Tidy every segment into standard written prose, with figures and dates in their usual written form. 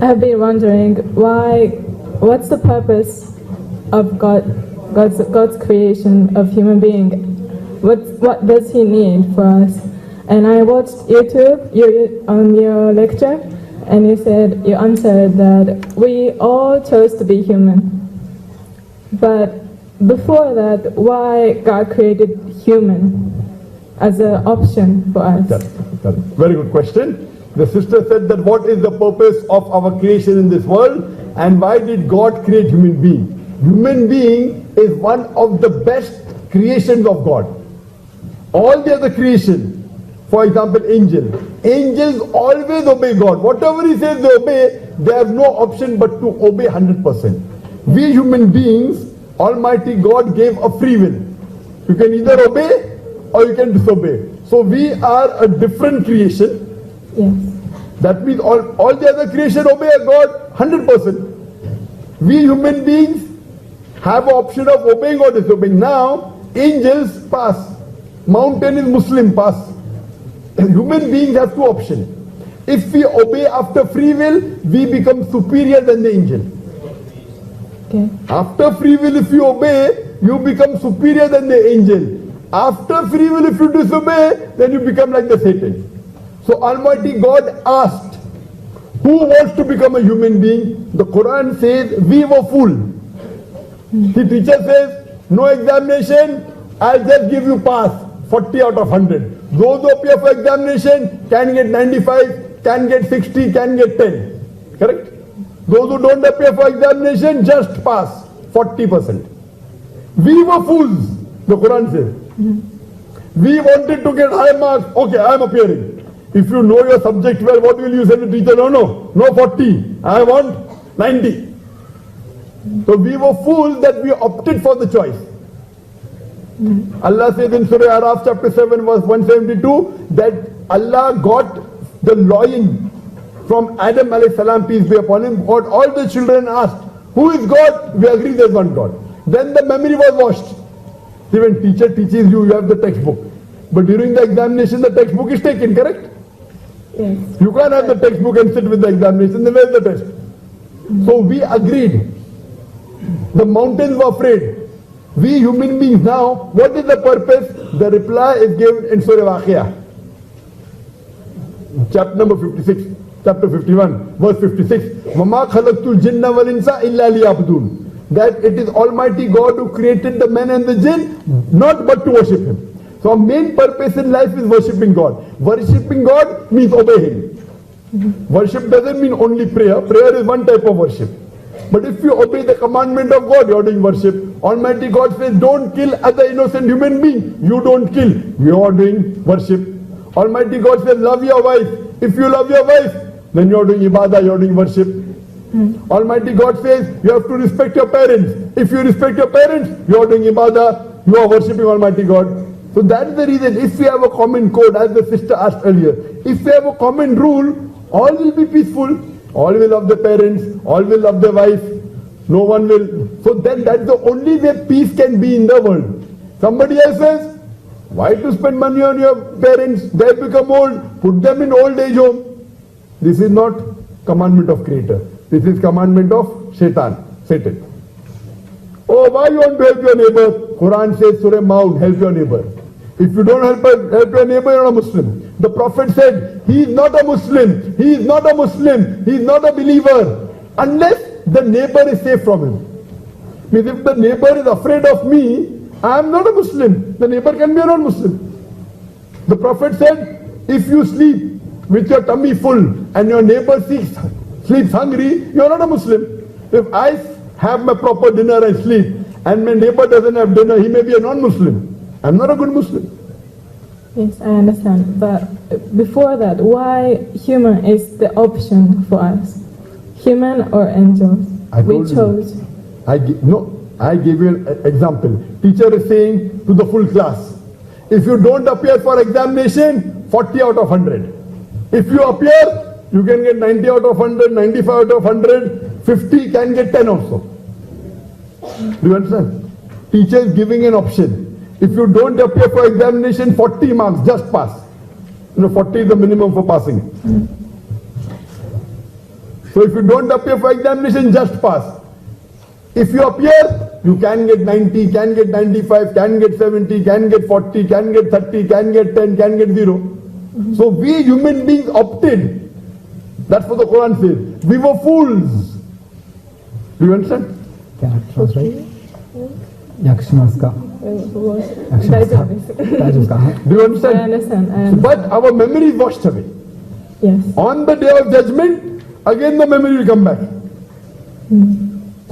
have been wondering what's the purpose of God's creation of human being? What does He need for us? And I watched YouTube on your lecture, and you answered that we all chose to be human. But before that, why God created human as an option for us? That's very good question. The sister said that what is the purpose of our creation in this world, and why did God create human being? Human being is one of the best creations of God. All the other creation, for example, angels always obey God. Whatever He says they obey, they have no option but to obey 100%. We human beings, Almighty God gave a free will. You can either obey or you can disobey. So we are a different creation. Yes. That means all the other creation obey God 100%. We human beings have an option of obeying or disobeying. Now, angels pass. Mountain is Muslim, pass. Human beings have two options. If we obey after free will, we become superior than the angel. Okay. After free will, if you obey, you become superior than the angel. After free will, if you disobey, then you become like the Satan. So Almighty God asked, who wants to become a human being? The Quran says, we were fooled. The teacher says, no examination, I'll just give you pass, 40 out of 100. Those who appear for examination can get 95, can get 60, can get 10. Correct? Those who don't appear for examination just pass, 40%. We were fools, the Quran says. We wanted to get high marks. Okay, I am appearing. If you know your subject well, what will you say to the teacher? No 40. I want 90. So we were fools that we opted for the choice. Allah says in Surah Araf chapter 7 verse 172 that Allah got the loin from Adam alayhi salam, peace be upon him, got all the children asked, who is God? We agree there's one God. Then the memory was washed. See, when teacher teaches you, you have the textbook. But during the examination, the textbook is taken, correct? Yes. You can't have the textbook and sit with the examination, then where's the test? So we agreed. The mountains were afraid. We human beings now, what is the purpose? The reply is given in Surah Waqiyah. Chapter number 56, chapter 51, verse 56. وَمَا خَلَقْتُ الْجِنَّ وَالْإِنسَ إِلَّا لِيَعْبُدُونَ. That it is Almighty God who created the man and the jinn, not but to worship Him. So our main purpose in life is worshipping God. Worshipping God means obey Him. Worship doesn't mean only prayer. Prayer is one type of worship. But if you obey the commandment of God, you are doing worship. Almighty God says, don't kill other innocent human being. You don't kill. You are doing worship. Almighty God says, love your wife. If you love your wife, then you are doing ibadah, you are doing worship. Almighty God says, you have to respect your parents. If you respect your parents, you are doing ibadah, you are worshipping Almighty God. So that is the reason, if we have a common code, as the sister asked earlier, if we have a common rule, all will be peaceful. All will love the parents, all will love the wife, no one will. So then that's the only way peace can be in the world. Somebody else says, why to spend money on your parents? They become old, put them in old age home. This is not commandment of Creator. This is commandment of Satan. Oh, why you want to help your neighbor? Quran says, Surah Maun, help your neighbor. If you don't help your neighbor, you're not a Muslim. The Prophet said, he is not a Muslim. He is not a Muslim. He is not a believer. Unless the neighbor is safe from him. Because if the neighbor is afraid of me, I am not a Muslim. The neighbor can be a non-Muslim. The Prophet said, if you sleep with your tummy full and your neighbor sleeps hungry, you are not a Muslim. If I have my proper dinner and sleep, and my neighbor doesn't have dinner, he may be a non-Muslim. I'm not a good Muslim. Yes, I understand. But before that, why human is the option for us? Human or angels? We chose. I gave you an example. Teacher is saying to the full class, if you don't appear for examination, 40 out of 100. If you appear, you can get 90 out of 100, 95 out of 100, 50 can get 10 also. Do you understand? Teacher is giving an option. If you don't appear for examination, 40 marks, just pass. 40 is the minimum for passing. So if you don't appear for examination, just pass. If you appear, you can get 90, can get 95, can get 70, can get 40, can get 30, can get 10, can get 0. So we human beings opted. That's what the Quran says. We were fools. Do you understand? Can I translate? 訳しますか？訳しますか？大丈夫ですか？ Do you I understand? understand. I understand. But our memory is washed away. Yes. On the day of judgment, again the memory will come back.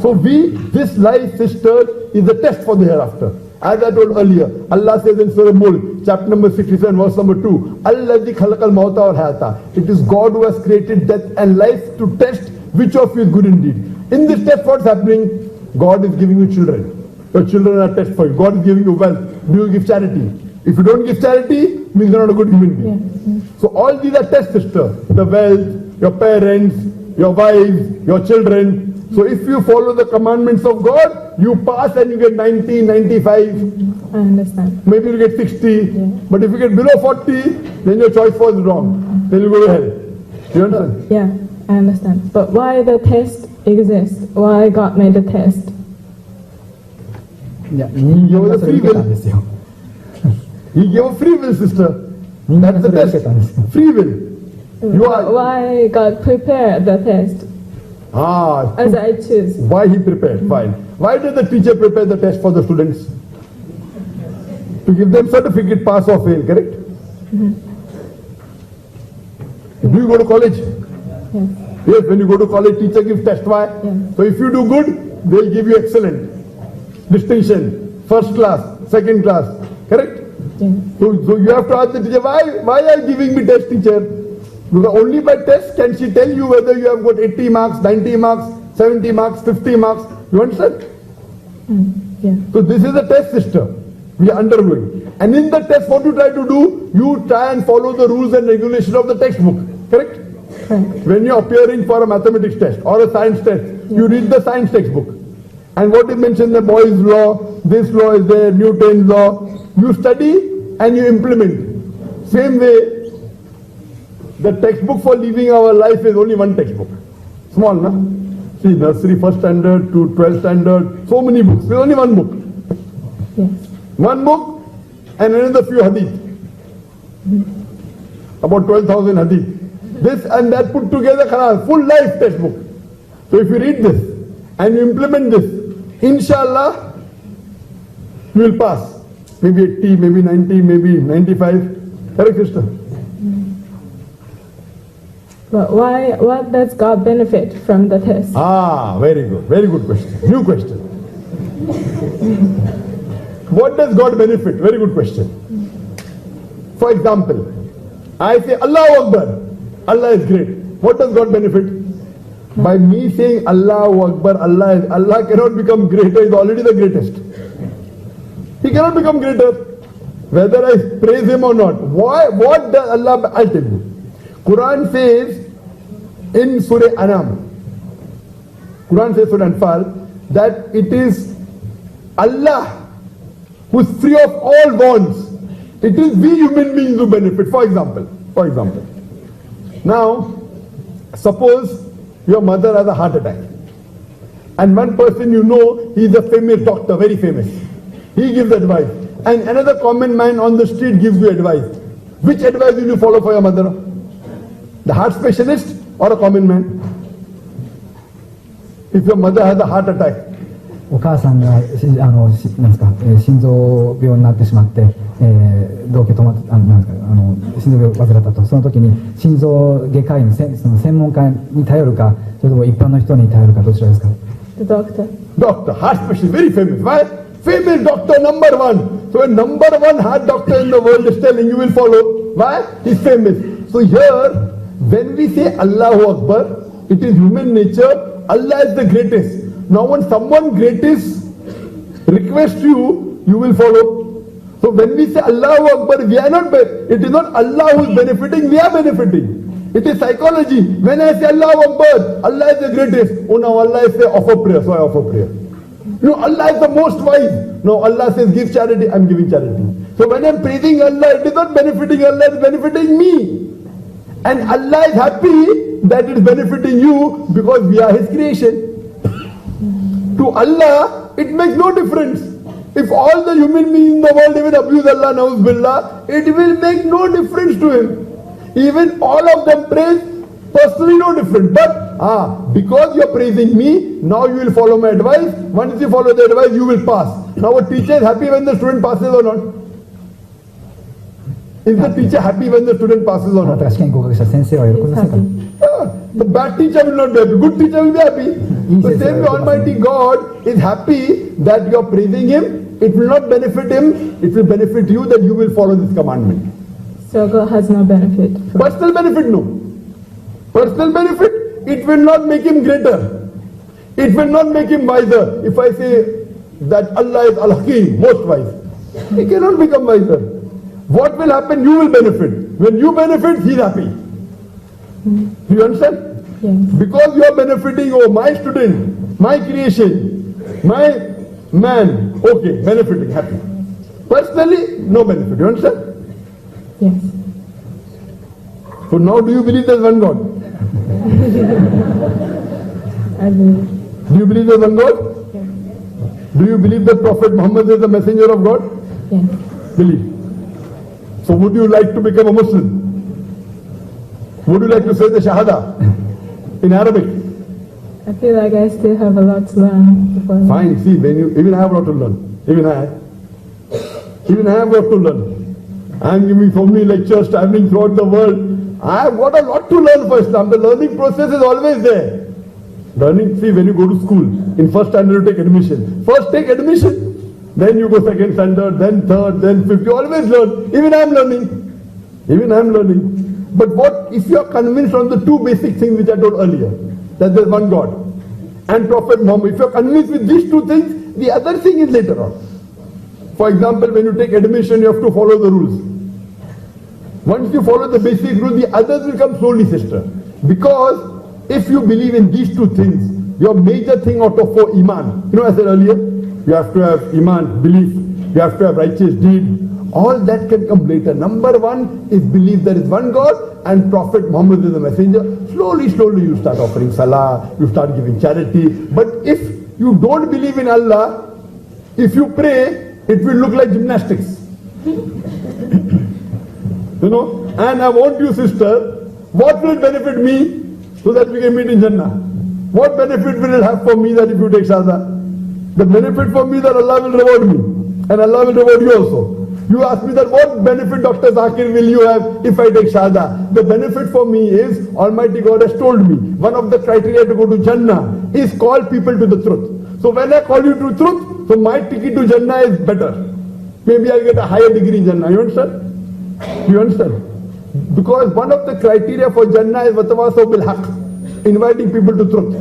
So this life, sister, is a test for the hereafter. As I told earlier, Allah says in Surah Mulk, chapter number 67, verse number 2, Alladhi khalaqal mauta wal hayata. It is God who has created death and life to test which of you is good indeed. In this test, what's happening? God is giving you children. Your children are test for you. God is giving you wealth. Do you give charity? If you don't give charity, means you're not a good human being. So all these are tests, sister. The wealth, your parents, your wives, your children. So if you follow the commandments of God, you pass and you get 90, 95, I understand. maybe you get 60. But if you get below 40, then your choice was wrong. Then you go to hell. You understand? Yeah, I understand. But why the test exists? Why God made the test? いや、人間がそれを受けたんですよ。 He gave a free will, sister. 人間 That's がそ the れを受けたんですよ。 test. Free will. You are... Why God prepared the test Ah, as I choose? why he prepared? Fine. Why did the teacher prepare the test for the students? To give them certificate, pass or fail, correct? Do you go to college? Yes. Yes, when you go to college, teacher gives test. Why? Yeah. So if you do good, they'll give you excellent, distinction, first class, second class, correct? Yeah. So you have to ask the teacher, why are you giving me test, teacher? Because only by test can she tell you whether you have got 80 marks, 90 marks, 70 marks, 50 marks. You understand? Yeah. So this is a test, sister. We are undergoing. And in the test, what you try to do? You try and follow the rules and regulations of the textbook. Correct? Correct. When you are appearing for a mathematics test or a science test, you read the science textbook. And what is mentioned, the Boyle's law, this law is there, Newton's law. You study and you implement. Same way, the textbook for living our life is only one textbook. Small, no? See, nursery, first standard to 12th standard, so many books. There's only one book. Yes. One book and another few hadith. About 12,000 hadith. This and that put together, full life textbook. So if you read this and you implement this, inshallah, you will pass. Maybe 80, maybe 90, maybe 95. Correct, sister? But why? What does God benefit from the test? Ah, very good. Very good question. New question. What does God benefit? Very good question. For example, I say Allahu Akbar. Allah is great. What does God benefit? By me saying Allahu Akbar, Allah cannot become greater, is already the greatest. He cannot become greater. Whether I praise him or not. Why? What does Allah? I'll tell you. Quran says in Surah Anam, Quran says Surah Anfal, that it is Allah who is free of all bonds. It is we human beings who benefit. For example, now, suppose your mother has a heart attack, and one person you know, he is a famous doctor, very famous. He gives advice, and another common man on the street gives you advice. Which advice will you follow for your mother? The heart specialist or a common man? If your mother has a heart attack, お母さんがなんですか、心臓病になってしまって、動悸止まってなんですか、心臓病を患ったと、その時に心臓外科医のその専門家に頼るか、それとも一般の人に頼るか、どちらですか？ The doctor. doctor, heart specialist, very famous. Why? Famous doctor, number one. So a number one heart doctor in the world is telling you will follow. Why? He's famous. So here, when we say Allahu Akbar, it is human nature. Allah is the greatest. Now when someone greatest requests you, you will follow. So when we say Allahu Akbar, we are not, it is not Allah who is benefiting, we are benefiting. It is psychology. When I say Allahu Akbar, Allah is the greatest. Oh now Allah is say offer prayer, so I offer prayer. No, Allah is the most wise. No, Allah says give charity, I am giving charity. So when I am praising Allah, it is not benefiting Allah, it is benefiting me. And Allah is happy that it's benefiting you because we are His creation. To Allah, it makes no difference. If all the human beings in the world even abuse Allah, na'uz billah, it will make no difference to Him. Even all of them praise, personally no different. But because you are praising me, now you will follow my advice. Once you follow the advice, you will pass. Now a teacher is happy when the student passes or not? Is the teacher happy when the student passes or あな not? たが試験合格した先生は喜び He's ませんか happy. The bad teacher will not be happy. Good teacher will be happy. The same way Almighty God is happy that you are praising Him. It will not benefit Him. It will benefit you that you will follow this commandment. So God has no benefit. Personal benefit, no. Personal benefit, it will not make him greater. It will not make him wiser. If I say that Allah is Al-Hakim, most wise, he cannot become wiser. What will happen? You will benefit. When you benefit, he is happy. You understand? Yes. Because you are benefiting, oh, my student, my creation, my man, okay, benefiting, happy. Personally, no benefit. You understand? Yes. So now do you believe there is one God? I believe. Do you believe there is one God? Yes. Do you believe that Prophet Muhammad is the messenger of God? Yes. Believe. So would you like to become a Muslim? Would you like to say the Shahada in Arabic? I feel like I still have a lot to learn before. Fine, see, when you, even I have a lot to learn. Even I have a lot to learn. I am giving so many lectures traveling throughout the world. I have got a lot to learn for Islam. The learning process is always there. Learning, see, when you go to school, in first standard you take admission. First take admission, then you go second standard, then third, then fifth. You always learn. Even I am learning. Even I am learning. But what if you are convinced on the two basic things which I told earlier, that there is one God and Prophet Muhammad, if you are convinced with these two things, the other thing is later on. For example, when you take admission, you have to follow the rules. Once you follow the basic rule, the others will come slowly, sister. Because if you believe in these two things, your major thing out of four, Iman. You know, I said earlier, you have to have Iman, belief. You have to have righteous deed. All that can come later. Number one is believe there is one God and Prophet Muhammad is the messenger. Slowly, slowly you start offering salah, you start giving charity. But if you don't believe in Allah, if you pray, it will look like gymnastics. You know, and I want you, sister, what will it benefit me so that we can meet in Jannah? What benefit will it have for me that if you take Shahada? The benefit for me that Allah will reward me and Allah will reward you also. You ask me that what benefit, Dr. Zakir, will you have if I take Shahada? The benefit for me is Almighty God has told me one of the criteria to go to Jannah is call people to the truth. So when I call you to truth, so my ticket to Jannah is better. Maybe I'll get a higher degree in Jannah. You understand? You understand? Because one of the criteria for Jannah is Watawasaw bil Haqq, inviting people to truth.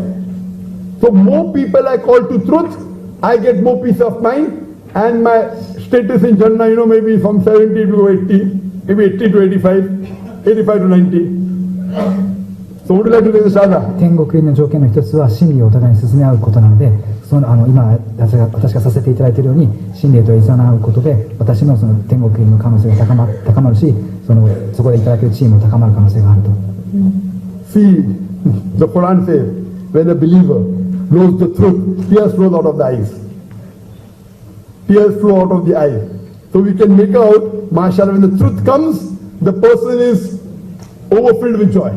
So more people I call to truth, I get more peace of mind and my status in Jannah, you know, maybe from 70 to 80, maybe 80 to 85, 85 to 90. So would you like to take the Shahada? 天国入りの条件の一つは真理をお互いに進め合うことなので、今私がさせていただいているように真理といざなうことで私のその天国入りの可能性が高まるし、そこでいただける地位も高まる可能性があると。See, the Quran says, when a believer knows the truth, tears flow out of the eyes. Tears flow out of the eyes. So we can make out, mashallah, when the truth comes, the person is overfilled with joy.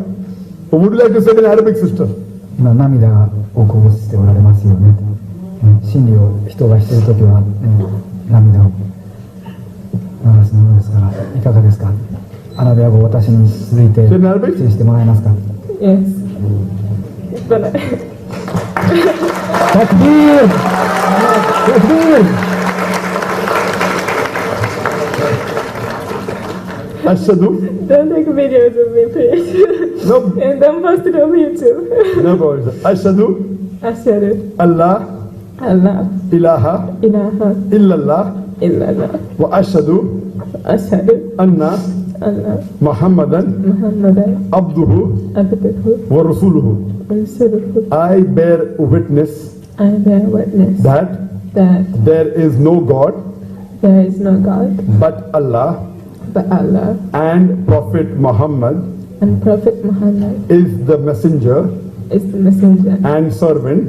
So would you like to say in Arabic, sister? 今涙をこぼしておられますよね。真理を人がしているときは、涙を流すものですから、いかがですか。アラビア語を私に続いて失礼してもらえますか。Yes. But タクビール！タクビールAshadu. don't take videos of me, please. No, And don't post it on YouTube. no problem. Ashadu. Ashhadu Allah Allah ilaha ilaha illallah illallah wa ashadu ashhadu anna anna Muhammadan Muhammadan abduhu abduhu wa rasuluhu. wa rasuluhu. I bear witness I bear witness that that there is no God there is no God but Allah but Allah and Prophet Muhammad and Prophet Muhammad is the messenger is the messenger and servant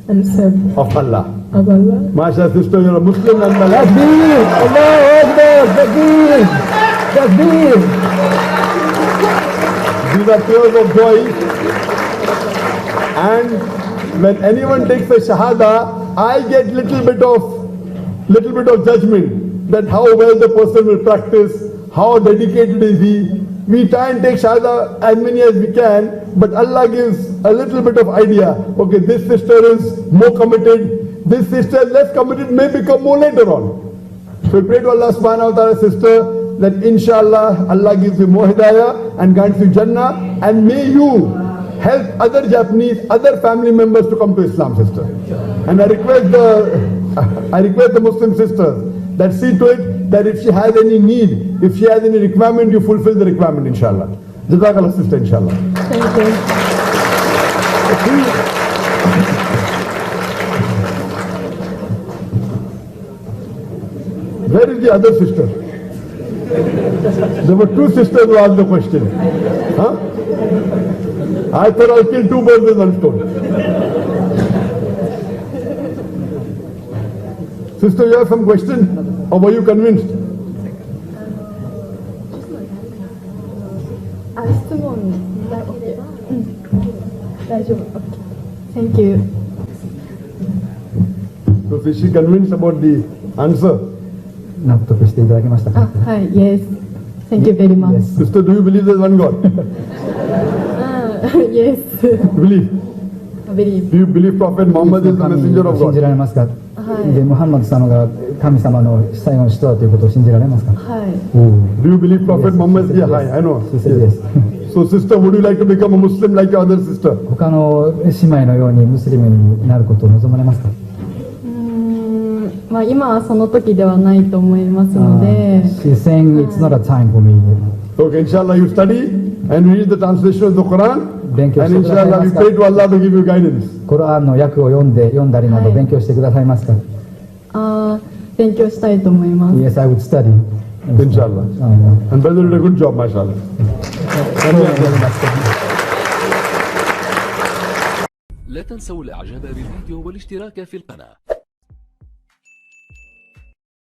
and servant of Allah. of Allah. Masha sister, you're a Muslim nonetheless. Takbir! Allahu Akbar! Takbir! Takbir! These are tears of joy. And when anyone takes a shahada, I get little bit of judgment that how well the person will practice, how dedicated is he. We try and take shahada as many as we can, but Allah gives a little bit of idea. Okay, this sister is more committed, this sister is less committed, may become more later on. So we pray to Allah subhanahu wa ta'ala, sister, that inshallah Allah gives you more hidayah and grants you Jannah, and may you help other Japanese, other family members to come to Islam, sister. And I request the Muslim sisters that see to it that if she has any need, if she has any requirement, you fulfill the requirement, inshallah. Jazakallah, sister, inshallah. Thank you. Where is the other sister? There were two sisters who asked the question. Huh? I thought I'll kill two birds with one stone. Sister, you have some question? Or were you convinced? 質問大丈夫。Thank you. So is she convinced about the answer? 納得していただけましたか？はい、Yes. Thank you very much. Yes. Sister, do you believe there's one God? Yes. You believe? Believe. Do you believe Prophet Muhammad is the 神 messenger of を信じ God? られますか？はい。で、ムハンマド様が神様の最後の使徒だということを信じられますか？はい。 Do you believe Prophet Muhammad? Yes. Yeah, I know. She said yes. So sister, would you like to become a Muslim like your other sister? 他の姉妹のようにムスリムになることを望まれますか？まあ今はその時ではないと思いますので、 She's saying it's not a time for me. Okay, inshallah you study and read the translation of the Quran, 勉強 and してください inshallah ま we すか？ pray to Allah to give you guidance. コラーンの訳を読んだりなどはい勉強してくださいますか？勉強したいと思います。 Yes, I would study. Inshallah. And brother did a good job, mashallah. لا تنسوا الاعجاب بالفيديو والاشتراك في القناة.